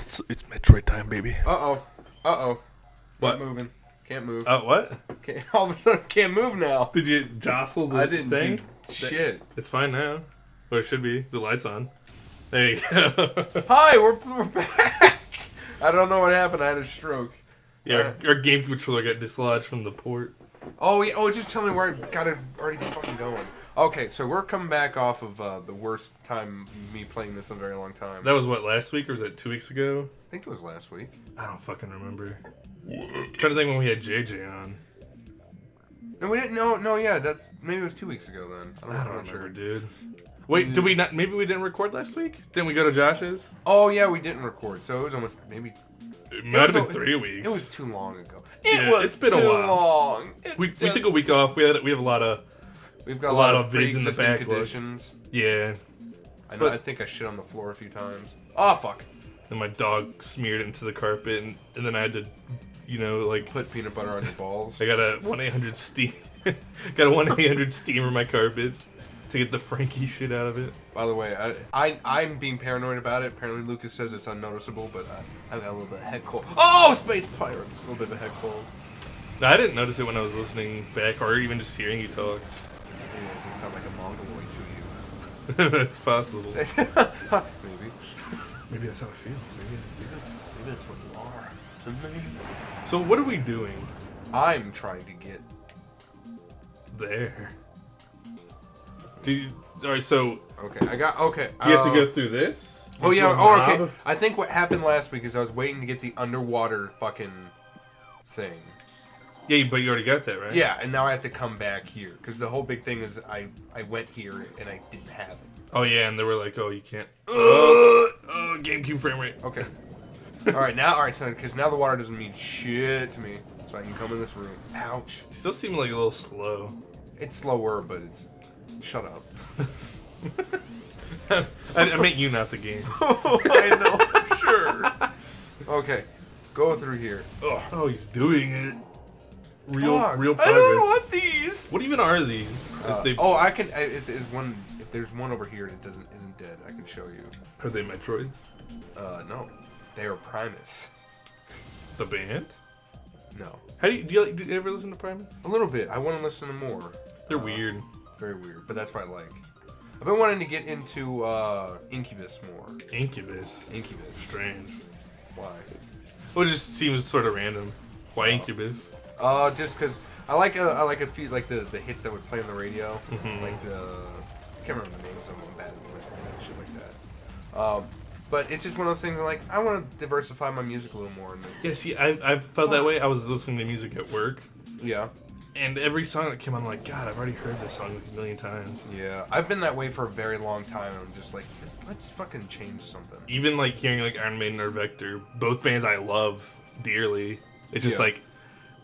It's Metroid time, baby. Uh-oh. What? Not moving. Can't move. What? Can't, all of a sudden, can't move now. Did you jostle the I didn't thing? do shit. It's fine now. Or it should be. The light's on. There you go. Hi, we're back. I don't know what happened. I had a stroke. Yeah, our game controller got dislodged from the port. Oh, yeah. Oh, just tell me where I got it already fucking going. Okay, so we're coming back off of the worst time me playing this in a very long time. That was what, last week or was that 2 weeks ago? I think it was last week. I don't fucking remember. I'm trying to think when we had JJ on. No, we didn't. No, yeah, that's maybe it was 2 weeks ago then. I don't remember, dude. Wait, did we not? Maybe we didn't record last week? Didn't we go to Josh's? Oh yeah, we didn't record, so it was almost maybe. It might have been 3 weeks. It was too long ago. It's been a while. Long. We took a week off. We have a lot of. We've got a lot of vids in the backlog. conditions. Yeah. I think I shit on the floor a few times. Oh fuck! And my dog smeared it into the carpet, and then I had to, Put peanut butter on your balls. I got a 1-800 steam. Got a 1-800 steamer my carpet to get the Frankie shit out of it. By the way, I'm being paranoid about it. Apparently, Lucas says it's unnoticeable, but I've got a little bit of head cold. Oh, space pirates! A little bit of a head cold. No, I didn't notice it when I was listening back, or even just hearing you talk. Yeah, you sound like a mongoloid to you. That's possible. Maybe. Maybe that's how I feel. Maybe that's what you are to me. So what are we doing I'm trying to get there? Alright, so okay. Okay. you have to go through this? Oh yeah. This Oh knob? okay. I think what happened last week is I was waiting to get the underwater fucking thing. Yeah, but you already got that, right? Yeah, and now I have to come back here because the whole big thing is I went here and I didn't have it. Oh yeah, and they were like, "Oh, you can't." Oh, GameCube frame rate. Okay. All right, so because now the water doesn't mean shit to me, so I can come in this room. Ouch. You still seem like a little slow. It's slower, but it's. Shut up. I meant you, not the game. I know. Sure. Okay, go through here. Ugh. Oh, he's doing it. Real progress. I don't want these. What even are these? I can. If there's one over here that isn't dead, I can show you. Are they Metroids? No, they are Primus. The band? No. Do you ever listen to Primus? A little bit. I want to listen to more. They're weird. Very weird, but that's what I like. I've been wanting to get into Incubus more. Incubus. Strange. Why? Well, it just seems sort of random. Why Incubus? Just because I like a few like the hits that would play on the radio, like I can't remember the names of them. I'm bad at listening to shit like that. But it's just one of those things where, like, I want to diversify my music a little more. And yeah, see, I felt that way. I was listening to music at work. Yeah. And every song that came on, I'm like, God, I've already heard this song like a million times. Yeah, I've been that way for a very long time, and I'm just like, let's fucking change something. Even like hearing like Iron Maiden or Vector, both bands I love dearly. It's just like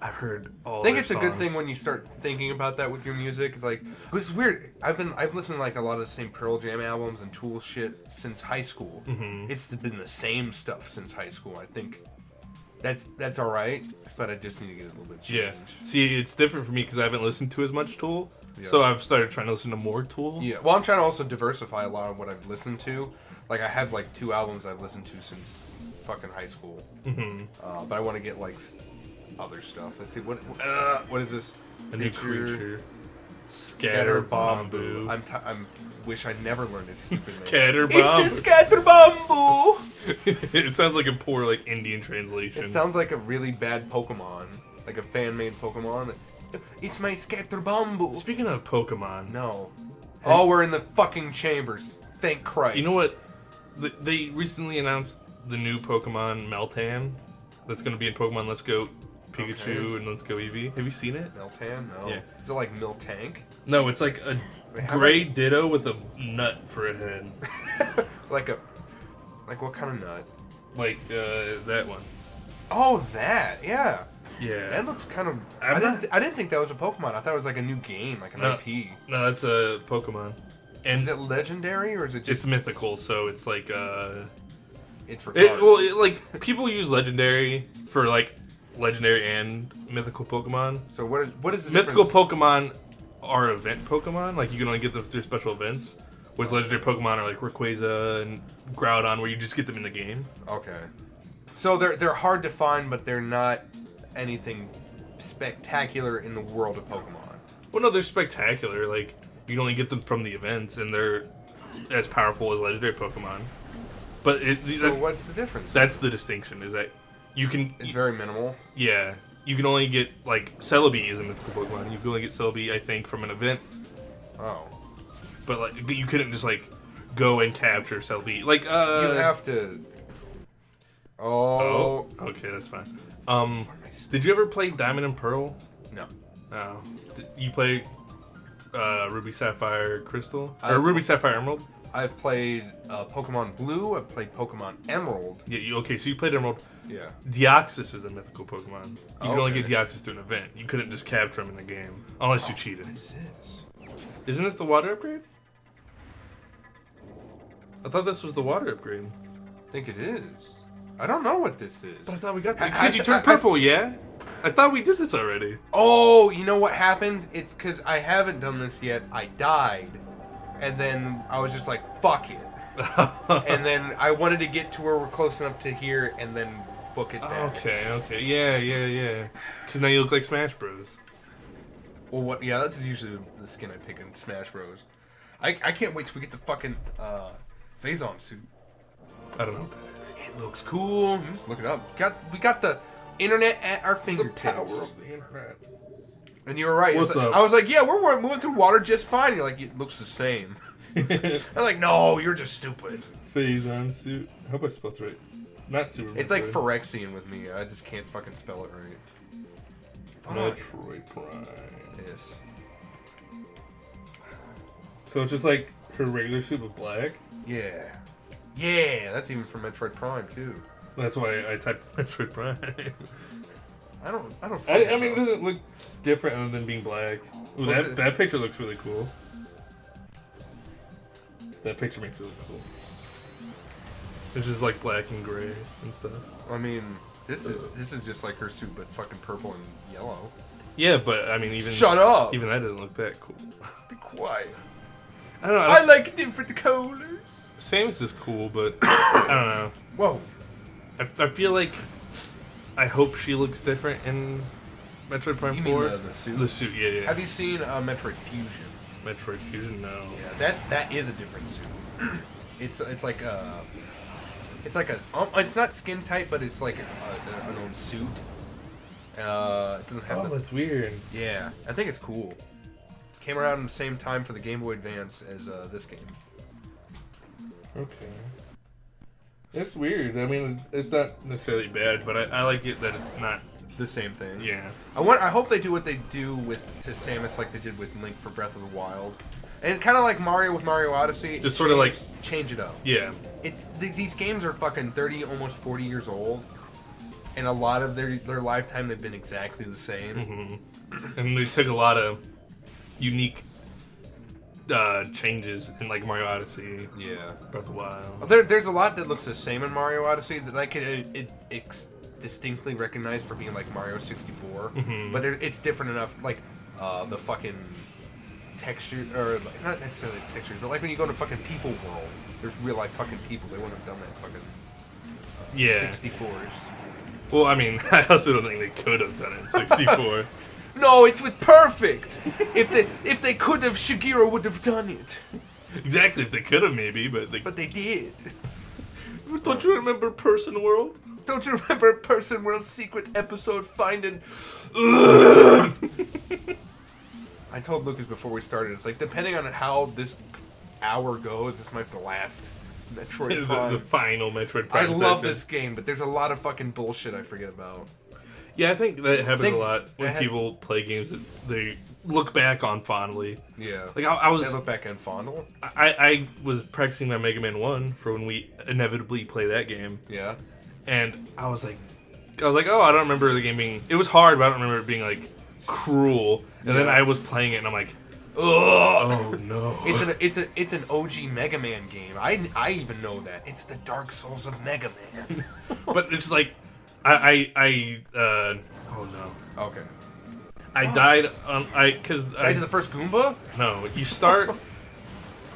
I've heard all. I think it's a good thing when you start thinking about that with your music. It's like it's weird. I've listened to like a lot of the same Pearl Jam albums and Tool shit since high school. Mm-hmm. It's been the same stuff since high school. I think that's all right. But I just need to get a little bit changed. Yeah. See, it's different for me because I haven't listened to as much Tool. Yeah. So I've started trying to listen to more Tool. Yeah. Well, I'm trying to also diversify a lot of what I've listened to. Like, I have, like, 2 albums I've listened to since fucking high school. Mm-hmm. But I want to get, like, other stuff. Let's see. What is this? A new creature. Scatter Bamboo. I'm wish I never learned its stupid Scatter name. Bamboo. It's the Scatter Bamboo! It sounds like a poor, like, Indian translation. It sounds like a really bad Pokemon. Like a fan-made Pokemon. It's my Scatter Bamboo. Speaking of Pokemon. No. Oh, we're in the fucking chambers. Thank Christ. You know what? They recently announced the new Pokemon Meltan. That's going to be in Pokemon Let's Go Pikachu and Let's Go Eevee. Have you seen it? Meltan? No. Yeah. Is it like Miltank? No, it's like a gray Ditto with a nut for a head. Like what kind of nut? Like that one. Oh, that. Yeah. Yeah. That looks kind of... I didn't think that was a Pokemon. I thought it was like a new game, like an IP. No, that's a Pokemon. And is it legendary or is it just... It's mythical, so it's like... It's retarded. Well, like, people use legendary for, like, legendary and mythical Pokemon. So what is the mythical difference? Pokemon are event Pokemon. Like, you can only get them through special events. Whereas legendary Pokemon are like Rayquaza and Groudon, where you just get them in the game. Okay. So they're hard to find, but they're not anything spectacular in the world of Pokemon. Well, no, they're spectacular. Like, you can only get them from the events, and they're as powerful as legendary Pokemon. But So what's the difference? That's the distinction, is that you can... It's very minimal. Yeah. You can only get, like, Celebi is a mythical Pokemon. You can only get Celebi, I think, from an event. Oh. But you couldn't just, like, go and capture Celebi. Like, You have to... Oh. Okay, that's fine. Did you ever play Diamond and Pearl? No. Oh. Did you play Ruby, Sapphire, Crystal? Or Ruby, Sapphire, Emerald? I've played Pokemon Blue. I've played Pokemon Emerald. Yeah, okay, so you played Emerald. Yeah. Deoxys is a mythical Pokemon. You can only Okay. get Deoxys through an event. You couldn't just capture him in the game. Unless you cheated. What is this? Isn't this the water upgrade? I thought this was the water upgrade. I think it is. I don't know what this is. But I thought we got that. I- Because you I- turned I- purple, yeah? I thought we did this already. Oh, you know what happened? It's because I haven't done this yet. I died. And then I was just like, fuck it. And then I wanted to get to where we're close enough to here and then book it down. Okay. Yeah. Because now you look like Smash Bros. Well, what? Yeah, that's usually the skin I pick in Smash Bros. I can't wait till we get the fucking Phazon suit. I don't know what that is. It looks cool. Just look it up. We got the internet at our fingertips. The power of the internet. And you were right. What's up? I was like, yeah, we're moving through water just fine. You're like, it looks the same. I'm like, no, you're just stupid. Phazon suit. I hope I spelled it right. Not super. It's like Metroid. Phyrexian with me. I just can't fucking spell it right. Metroid Prime. Yes. So it's just like her regular suit with black. Yeah. Yeah, that's even from Metroid Prime too. That's why I typed Metroid Prime. I don't. I mean, it doesn't look different other than being black. Ooh, Well, that picture looks really cool. That picture makes it look cool. It's just like black and gray and stuff. I mean, this is just like her suit, but fucking purple and yellow. Yeah, but I mean, even Shut up. Even that doesn't look that cool. Be quiet. I don't know. I like different colors. Samus is cool, but I don't know. Whoa. I feel like I hope she looks different in Metroid Prime You 4. mean the suit? The suit, yeah. Have you seen Metroid Fusion? Metroid Fusion? No. Yeah, that is a different suit. It's like a. It's not skin tight, but it's like an own suit. It doesn't have. Oh, that's weird. Yeah, I think it's cool. Came around at the same time for the Game Boy Advance as this game. Okay. It's weird. I mean, it's not necessarily bad, but I like it that it's not. The same thing. Yeah. I hope they do what they do to Samus like they did with Link for Breath of the Wild, and kind of like Mario with Mario Odyssey. Just sort of like change it up. Yeah. It's these games are fucking 30, almost 40 years old, and a lot of their lifetime they've been exactly the same. Mm-hmm. And they took a lot of unique changes in like Mario Odyssey. Yeah. Breath of the Wild. There's a lot that looks the same in Mario Odyssey that I could distinctly recognize for being like Mario 64, but it's different enough. Like the fucking texture, or not necessarily textures, but like when you go to fucking People World, there's real life fucking people. They wouldn't have done that fucking Yeah. 64s. Well, I mean, I also don't think they could have done it in 64. No, it was perfect. If they could have, Shigeru would have done it. Exactly, if they could have maybe, but They did. Don't you remember Person World? Don't you remember Person World's secret episode finding? I told Lucas before we started. It's like depending on how this hour goes, this might be the last Metroid Prime. the final Metroid I Prime. love segment. this game, but there's a lot of fucking bullshit I forget about. Yeah, I think that happens Think- a lot when I- people play games that they look back on fondly. Yeah. Like I I was, look back and fondle. I was practicing my Mega Man 1 for when we inevitably play that game, Yeah. and I was like, oh, I don't remember the game being. It was hard, but I don't remember it being like cruel. And then Yeah. I was playing it, and I'm like, Ugh. oh no. It's an OG Mega Man game. I even know that. It's the Dark Souls of Mega Man. But it's like, oh no. Okay. I died on because I did the first Goomba. no. You start.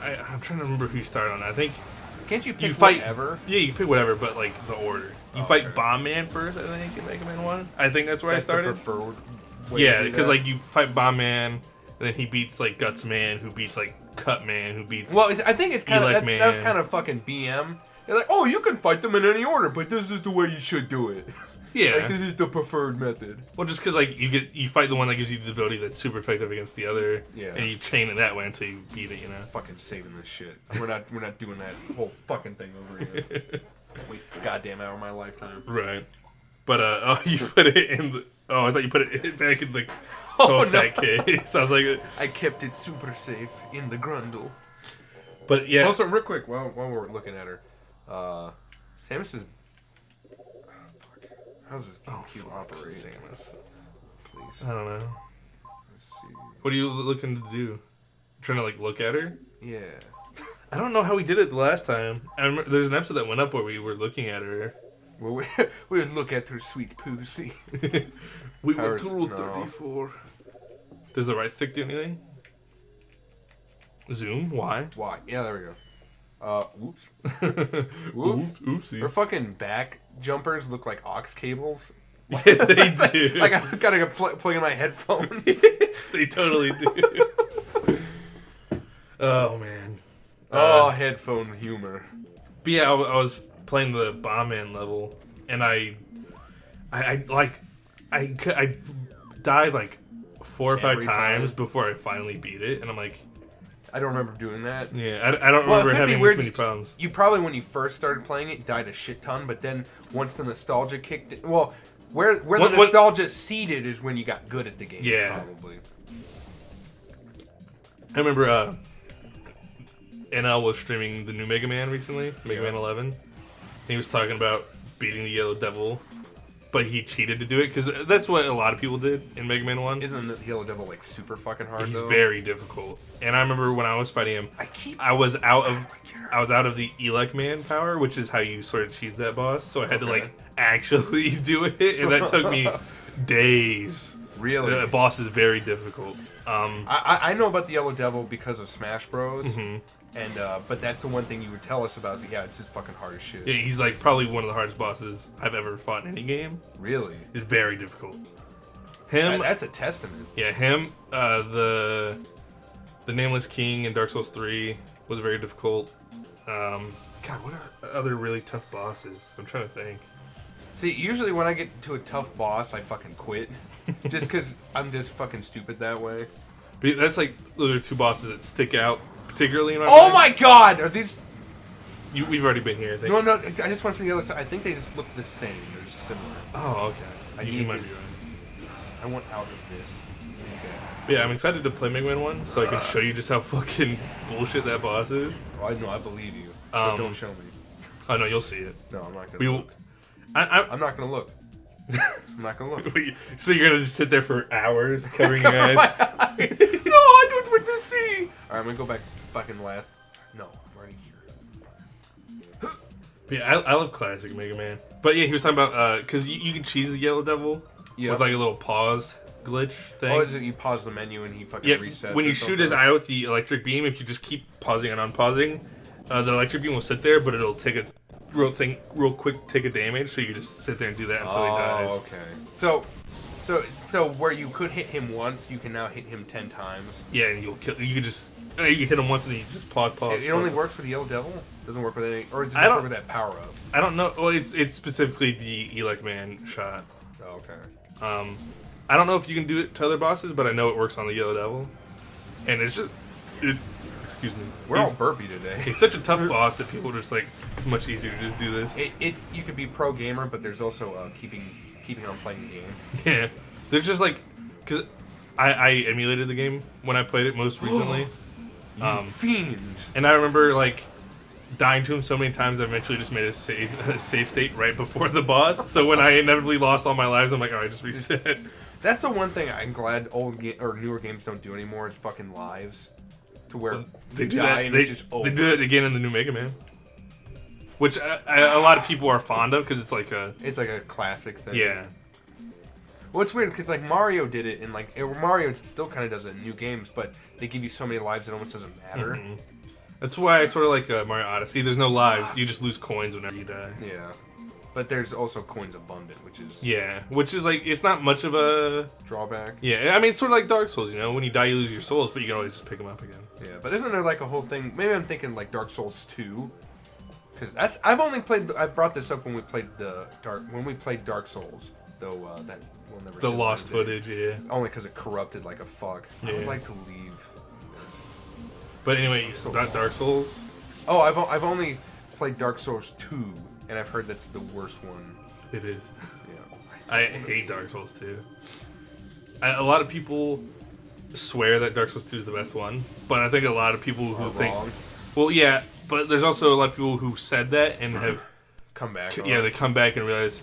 I'm trying to remember who you start on. I think Can't you pick you fight whatever? Yeah, you pick whatever, but like the order. You fight Bomb Man first, I think, in Mega Man 1. I think that's where I started. The preferred way Yeah, to do because that. like you fight Bomb Man, and then he beats like Guts Man, who beats like Cut Man, who beats. Well, I think it's kind of Elec that's Man. kind of fucking BM. They're like, oh, you can fight them in any order, but this is the way you should do it. Yeah. Like this is the preferred method. Well, just because like you fight the one that gives you the ability that's super effective against the other, Yeah. and you chain it that way until you beat it. You know. Fucking saving this shit. We're not doing that whole fucking thing over again. Waste a goddamn hour of my lifetime. Right. But you put it in the. Oh, I thought you put it back in the Oh, that case. I was like, I kept it super safe in the grundle. but yeah. Also, real quick, while we're looking at her, Samus is. How's this GameCube operate? Samus. Please. I don't know. Let's see. What are you looking to do? Trying to like look at her? Yeah. I don't know how we did it the last time. I remember there's an episode that went up where we were looking at her. Well, we would look at her sweet pussy. We Powers- went to Rule no. 34. Does the right stick do anything? Zoom? Why? Why? Yeah, there we go. Whoops. Whoops. Her Oopsie. fucking back jumpers look like aux cables. Yeah, they do. Like I gotta plug in my headphones. They totally do. Oh, man. Headphone humor. But yeah, I was playing the Bomb Man level, and I died like 4 or 5 Every times time? before I finally beat it, and I'm like, I don't remember doing that. yeah, I don't Well, it remember could be having weird. this many problems. You probably, when you first started playing it, died a shit ton, but then once the nostalgia kicked in, well, where the What- nostalgia seeded is when you got good at the game. Yeah. Probably. I remember NL was streaming the new Mega Man recently, Mega Man 11. And he was talking about beating the Yellow Devil, but he cheated to do it because that's what a lot of people did in Mega Man 1. Isn't the Yellow Devil like super fucking hard He's though? very difficult. And I remember when I was fighting him, I was out of the Elec Man power, which is how you sort of cheese that boss. So I had to like actually do it, and that took me days. Really? The boss is very difficult. I know about the Yellow Devil because of Smash Bros. Mm-hmm. And but that's the one thing you would tell us about. Is like, yeah, it's just fucking hard as shit. Yeah, he's like probably one of the hardest bosses I've ever fought in any game. Really? He's very difficult. Him, That's a testament. yeah, him. The Nameless King in Dark Souls 3 was very difficult. God, what are other really tough bosses? I'm trying to think. See, usually when I get to a tough boss, I fucking quit. Just because I'm just fucking stupid that way. But that's like those are two bosses that stick out particularly in my Oh mind. my god! Are these... We've already been here, I think. No, I just went to the other side. I think they just look the same. They're just similar. Oh, okay. You need might to- be right. I want out of this. Okay. But yeah, I'm excited to play Mega Man 1 so I can show you just how fucking bullshit that boss is. Well, I know, I believe you. So don't show me. Oh no, you'll see it. No, I'm not gonna We will. look. I'm I'm not gonna look. I'm not gonna look. So you're gonna just sit there for hours covering your eyes? No, I don't want to see. Alright, I'm gonna go back fucking last. No, I'm right here. Yeah, I love classic Mega Man. But yeah, he was talking about because you can cheese the Yellow Devil Yep. with like a little pause glitch thing. Oh, is it you pause the menu and he fucking Yeah, resets? when or you shoot his something? eye with the electric beam, if you just keep pausing and unpausing, the electric beam will sit there, but it'll take a real quick take a damage. So you can just sit there and do that until he dies. Oh, okay. So where you could hit him once, you can now hit him 10 times. Yeah, and you'll kill. You can just you hit him once and then you just pause. It only works with the Yellow Devil. Doesn't work with any, or does it I just don't- work with that power up? I don't know. Well, it's specifically the Elec Man shot. Oh, okay. I don't know if you can do it to other bosses, but I know it works on the Yellow Devil. And it's just, excuse me. We're all He's- burpy today. He's such a tough boss that people are just like, it's much easier to just do this. It's you could be pro gamer, but there's also keeping on playing the game. Yeah. There's just like, because I emulated the game when I played it most recently. You fiend. And I remember like dying to him so many times I eventually just made a save state right before the boss. So when I inevitably lost all my lives, I'm like, alright, just reset. That's the one thing I'm glad or newer games don't do anymore is fucking lives. To where They you do die that. and They, it's just over. they do it again in the new Mega Man, which a lot of people are fond of because it's like a It's like a classic thing. yeah. Well, it's weird because like Mario did it, and like Mario still kind of does it in new games, but they give you so many lives it almost doesn't matter. That's why I sort of like Mario Odyssey. There's no lives. You just lose coins whenever you die. Yeah. But there's also coins abundant, which is... Yeah, which is like, it's not much of a... drawback. Yeah, I mean, it's sort of like Dark Souls, you know? When you die, you lose your souls, but you can always just pick them up again. Yeah, but isn't there like a whole thing... Maybe I'm thinking like Dark Souls 2. Because that's... I've only played... I brought this up when we played Dark Souls. Though, that will never... The lost footage, yeah. Only because it corrupted like a fuck. Yeah. I would like to leave this. But anyway, so not Dark Souls? Oh, I've only played Dark Souls 2. And I've heard that's the worst one. It is. Yeah. I hate Dark Souls 2. A lot of people swear that Dark Souls 2 is the best one, but I think a lot of people who think... Wrong. Well, yeah, but there's also a lot of people who said that and have... Come back. Yeah, they come back and realize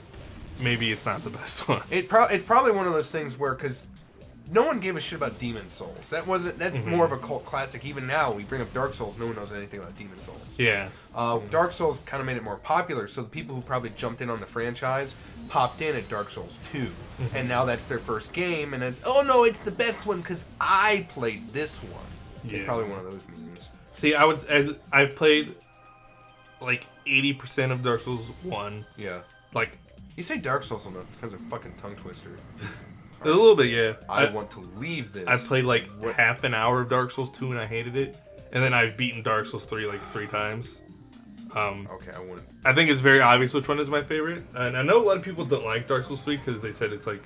maybe it's not the best one. It's probably one of those things where, because no one gave a shit about Demon Souls. That's more of a cult classic. Even now, we bring up Dark Souls, no one knows anything about Demon Souls. Yeah. Dark Souls kind of made it more popular, so the people who probably jumped in on the franchise popped in at Dark Souls 2. And now that's their first game, and it's, oh no, it's the best one because I played this one. Yeah. It's probably one of those memes. See, I've played like 80% of Dark Souls 1. Yeah. Like... You say Dark Souls because of fucking tongue twister. A little bit, yeah. I want to leave this. I played like half an hour of Dark Souls 2 and I hated it. And then I've beaten Dark Souls 3 like 3 times. Okay, I wouldn't. I think it's very obvious which one is my favorite. And I know a lot of people don't like Dark Souls 3 because they said it's like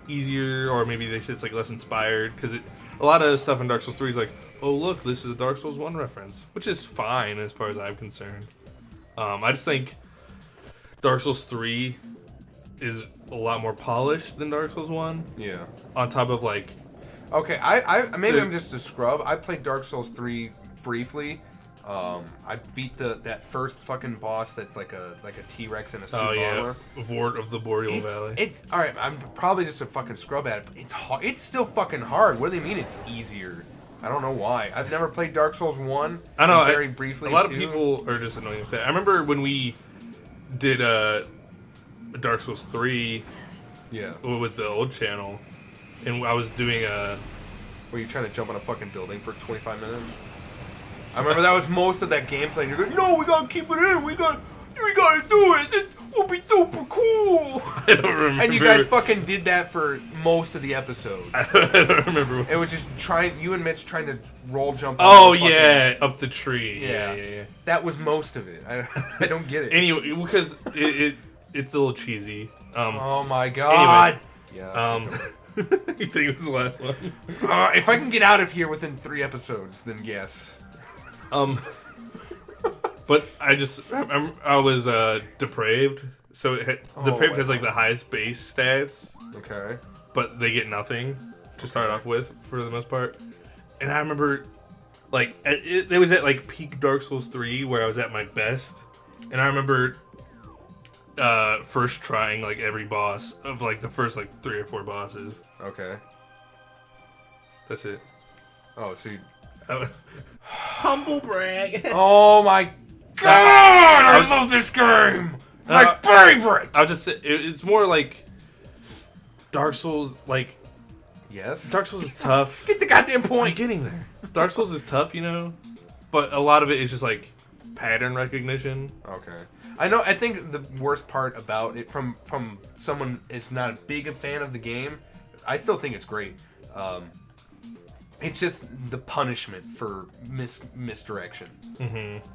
easier, or maybe they said it's like less inspired. Because a lot of stuff in Dark Souls 3 is like, oh look, this is a Dark Souls 1 reference. Which is fine as far as I'm concerned. I just think Dark Souls 3 is a lot more polished than Dark Souls 1. Yeah. On top of like... Okay, I'm just a scrub. I played Dark Souls 3 briefly. I beat that first fucking boss that's like a T-Rex in a suit armor. Vort of the Boreal Valley. It's alright, I'm probably just a fucking scrub at it, but it's hard. It's still fucking hard. What do they mean it's easier? I don't know why. I've never played Dark Souls 1. I know. Very briefly. A lot of people are just annoying with that. I remember when we did Dark Souls 3 with the old channel, and I was doing Were you trying to jump on a fucking building for 25 minutes? I remember that was most of that gameplay, and you're like, no, we gotta keep it in, we gotta do it, it will be super cool! I don't remember. And you guys fucking did that for most of the episodes. I don't remember. It was just you and Mitch trying to roll jump up the tree. Yeah. That was most of it. I don't get it. Anyway, because it's a little cheesy. Oh my god. Anyway, yeah. You think this is the last one? If I can get out of here within 3 episodes, then yes. But I was depraved, so depraved has like the highest base stats. Okay. But they get nothing to start off with for the most part. And I remember, like, it was at like peak Dark Souls 3 where I was at my best, and I remember first trying like every boss of like the first like 3 or 4 bosses. Okay. That's it. Oh, so you... Humble brag. Oh my god! I love this game! My favorite! I'll just say, it's more like Dark Souls, like... Yes? Dark Souls is tough. Get the goddamn point! I'm getting there. Dark Souls is tough, you know? But a lot of it is just like pattern recognition. Okay. I think the worst part about it, from someone that's not a big a fan of the game, I still think it's great. It's just the punishment for misdirection. Mm-hmm.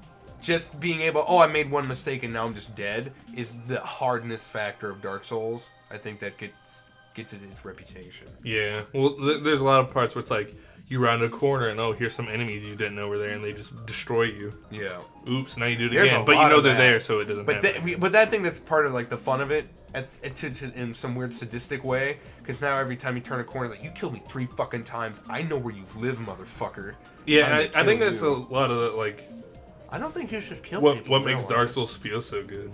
Just being able, I made one mistake and now I'm just dead, is the hardness factor of Dark Souls. I think that gets it its reputation. Yeah. Well, there's a lot of parts where it's like, you round a corner and here's some enemies you didn't know were there and they just destroy you. Yeah. Oops, now you do it again. But you know they're there, so it doesn't happen. But I think that's part of like the fun of it, in some weird sadistic way. Because now every time you turn a corner, like, you killed me 3 fucking times. I know where you live, motherfucker. Yeah, and I think that's a lot of the, like... I don't think you should kill people. What makes Dark Souls feel so good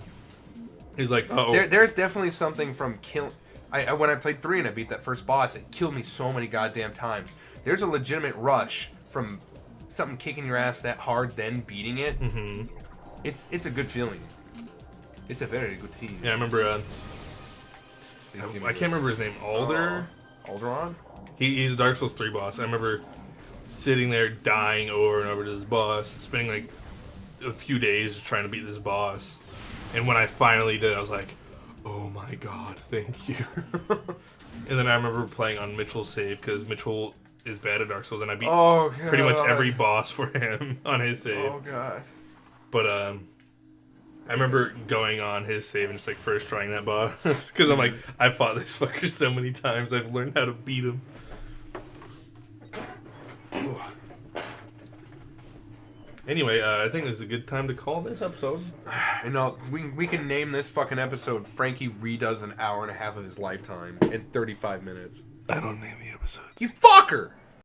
is like, there's definitely something from killing... when I played 3 and I beat that first boss, it killed me so many goddamn times. There's a legitimate rush from something kicking your ass that hard, then beating it. Mm-hmm. It's a good feeling. It's a very good feeling. Yeah, I remember. I can't remember his name. Alderon. Alderon. He's a Dark Souls 3 boss. I remember sitting there dying over and over to this boss, spending like a few days trying to beat this boss. And when I finally did, I was like, oh my god, thank you. And then I remember playing on Mitchell's save, because Mitchell is bad at Dark Souls, and I beat pretty much every boss for him on his save. Oh god. But I remember going on his save and just like first trying that boss, because I'm like, I fought this fucker so many times, I've learned how to beat him. Anyway, I think this is a good time to call this episode. You know, we can name this fucking episode Frankie redoes an hour and a half of his lifetime in 35 minutes. I don't name the episodes. You fucker!